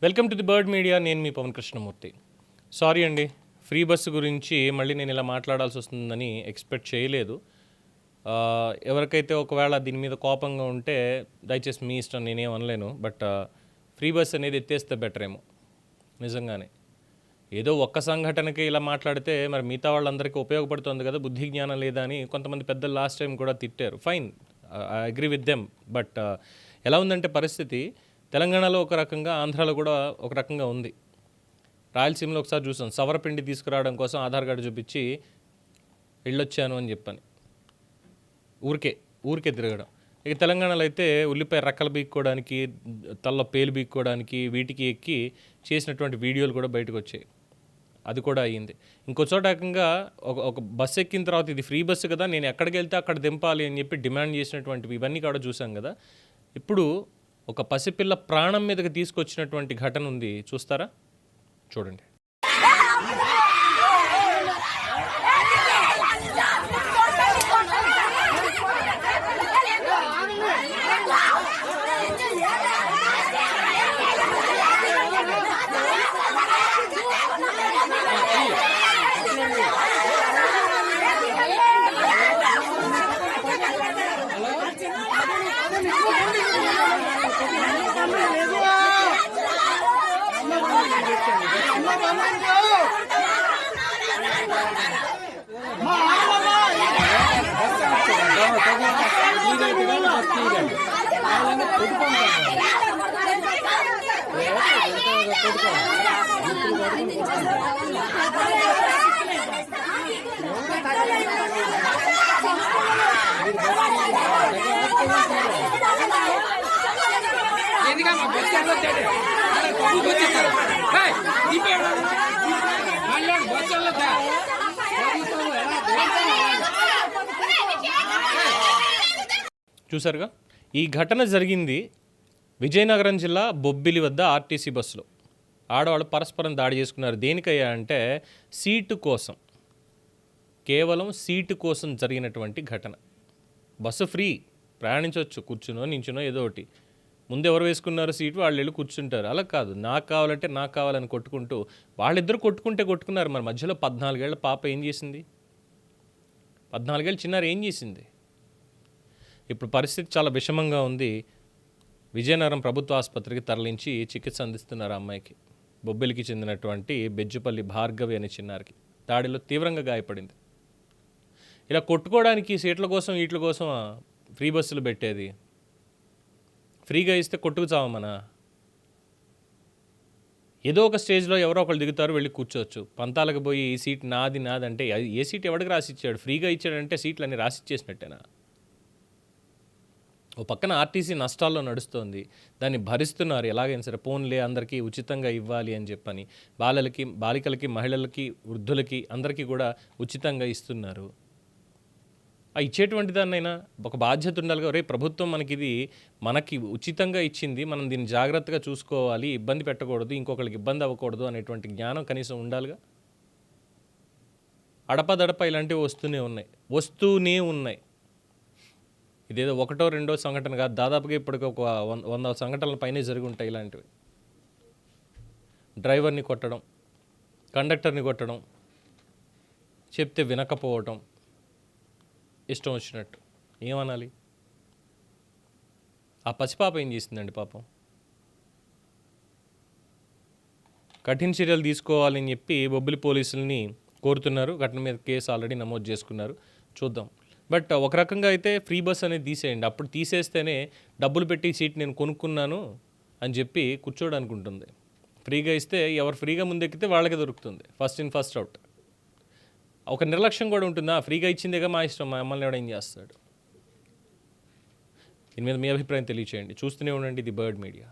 Welcome to the bird media. నేను మీ Pawan Krishnamurthy. Sorry అండి, free bus గురించి మళ్ళీ నేను ఇలా మాట్లాడాల్సి వస్తుందని ఎక్స్పెక్ట్ చేయలేదు. ఎవరికైతే ఒకవేళ దీని మీద కోపంగా ఉంటే దయచేసి మీ ఇష్టం, నేనేం అనలేను. బట్ ఫ్రీ బస్ అనేది ఎత్తేస్తే బెటర్ ఏమో. నిజంగానే ఏదో ఒక్క సంఘటనకి ఇలా మాట్లాడితే మరి మిగతా వాళ్ళందరికీ ఉపయోగపడుతుంది కదా, బుద్ధి జ్ఞానం లేదా అని కొంతమంది పెద్దలు లాస్ట్ టైం కూడా తిట్టారు. Fine, I agree with them. But ఎలా ఉందంటే పరిస్థితి తెలంగాణలో ఒక రకంగా, ఆంధ్రాలో కూడా ఒక రకంగా ఉంది. రాయలసీమలో ఒకసారి చూసాం, సవరపిండి తీసుకురావడం కోసం ఆధార్ కార్డు చూపించి వెళ్ళొచ్చాను అని చెప్పని ఊరికే తిరగడం. ఇక తెలంగాణలో అయితే ఉల్లిపాయ రక్కలు బీక్కోవడానికి, తల్ల పేలు బీక్కోవడానికి వీటికి ఎక్కి చేసినటువంటి వీడియోలు కూడా బయటకు వచ్చాయి. అది కూడా అయ్యింది. ఇంకో చోట ఏకంగా ఒక బస్సు ఎక్కిన తర్వాత ఇది ఫ్రీ బస్సు కదా, నేను ఎక్కడికి వెళ్తే అక్కడ దింపాలి అని చెప్పి డిమాండ్ చేసినటువంటివి ఇవన్నీ కూడా చూసాం కదా. ఇప్పుడు ఒక పసిపిల్ల ప్రాణం మీదకి తీసుకొచ్చినటువంటి ఘటన ఉంది, చూస్తారా? చూడండి. చూసారుగా, ఈ ఘటన జరిగింది విజయనగరం జిల్లా బొబ్బిలి వద్ద ఆర్టీసీ బస్సులో. ఆడవాళ్ళు పరస్పరం దాడి చేసుకున్నారు. దేనికయ్యా అంటే సీటు కోసం, కేవలం సీటు కోసం జరిగినటువంటి ఘటన. బస్సు ఫ్రీ, ప్రయాణించవచ్చు, కూర్చునో నించునో ఏదో ఒకటి. ముందు ఎవరు వేసుకున్నారు సీటు, వాళ్ళు వెళ్ళి కూర్చుంటారు. అలా కాదు, నాకు కావాలంటే నాకు కావాలని కొట్టుకుంటూ వాళ్ళిద్దరు కొట్టుకున్నారు. మరి మధ్యలో 14 ఏళ్ల పాప ఏం చేసింది? 14 ఏళ్ళ చిన్నారి ఏం చేసింది? ఇప్పుడు పరిస్థితి చాలా విషమంగా ఉంది. విజయనగరం ప్రభుత్వ ఆసుపత్రికి తరలించి చికిత్స అందిస్తున్నారు ఆ అమ్మాయికి. బొబ్బిలికి చెందినటువంటి బెజ్జుపల్లి భార్గవి అనే చిన్నారికి దాడిలో తీవ్రంగా గాయపడింది. ఇలా కొట్టుకోవడానికి సీట్ల కోసం వీటి కోసం ఫ్రీ బస్సులు పెట్టేది. ఫ్రీగా ఇస్తే కొట్టుకు చావమనా? ఏదో ఒక స్టేజ్లో ఎవరో ఒకళ్ళు దిగుతారు, వెళ్ళి కూర్చోవచ్చు. పంతాలకు పోయి ఈ సీట్ నాది అంటే ఏ సీట్ ఎవరికి రాసిచ్చాడు? ఫ్రీగా ఇచ్చాడంటే సీట్లు అన్నీ రాసిచ్చేసినట్టేనా? ఓ పక్కన ఆర్టీసీ నష్టాల్లో నడుస్తోంది, దాన్ని భరిస్తున్నారు. ఎలాగైనా సరే పోన్లే అందరికీ ఉచితంగా ఇవ్వాలి అని చెప్పని బాలికలకి, మహిళలకి, వృద్ధులకి అందరికీ కూడా ఉచితంగా ఇస్తున్నారు. ఆ ఇచ్చేటువంటి దాన్నైనా ఒక బాధ్యత ఉండాలిగా. రే ప్రభుత్వం మనకి ఉచితంగా ఇచ్చింది, మనం దీన్ని జాగ్రత్తగా చూసుకోవాలి, ఇబ్బంది పెట్టకూడదు, ఇంకొకరికి ఇబ్బంది అవ్వకూడదు అనేటువంటి జ్ఞానం కనీసం ఉండాలిగా. అడపదడప ఇలాంటివి వస్తూనే ఉన్నాయి. ఇదేదో ఒకటో రెండో సంఘటన కాదు, దాదాపుగా ఇప్పటికి ఒక 100 సంఘటనల పైనే జరిగి ఉంటాయి ఇలాంటివి. డ్రైవర్ని కొట్టడం, కండక్టర్ని కొట్టడం, చెప్తే వినకపోవటం, ఇష్టం వచ్చినట్టు. ఏమనాలి? ఆ పసిపాప ఏం చేసిందండి పాపం? కఠిన చర్యలు తీసుకోవాలని చెప్పి బొబ్బిలి పోలీసుల్ని కోరుతున్నారు. ఘటన మీద కేసు ఆల్రెడీ నమోదు చేసుకున్నారు. చూద్దాం. బట్ ఒక రకంగా అయితే ఫ్రీ బస్ అనేది తీసేయండి. అప్పుడు తీసేస్తేనే డబ్బులు పెట్టి సీట్ నేను కొనుక్కున్నాను అని చెప్పి కూర్చోడానికి ఉంటుంది. ఫ్రీగా ఇస్తే ఎవరు ఫ్రీగా ముందెక్కితే వాళ్ళకే దొరుకుతుంది. First in first out. ఒక నిర్లక్ష్యం కూడా ఉంటుందా? ఫ్రీగా ఇచ్చిందేగా మా ఇష్టం, మా అమ్మల్ని ఎవడ ఏం చేస్తాడు? దీని మీద మీ అభిప్రాయం తెలియచేయండి. చూస్తూనే ఉండండి ది బర్డ్ మీడియా.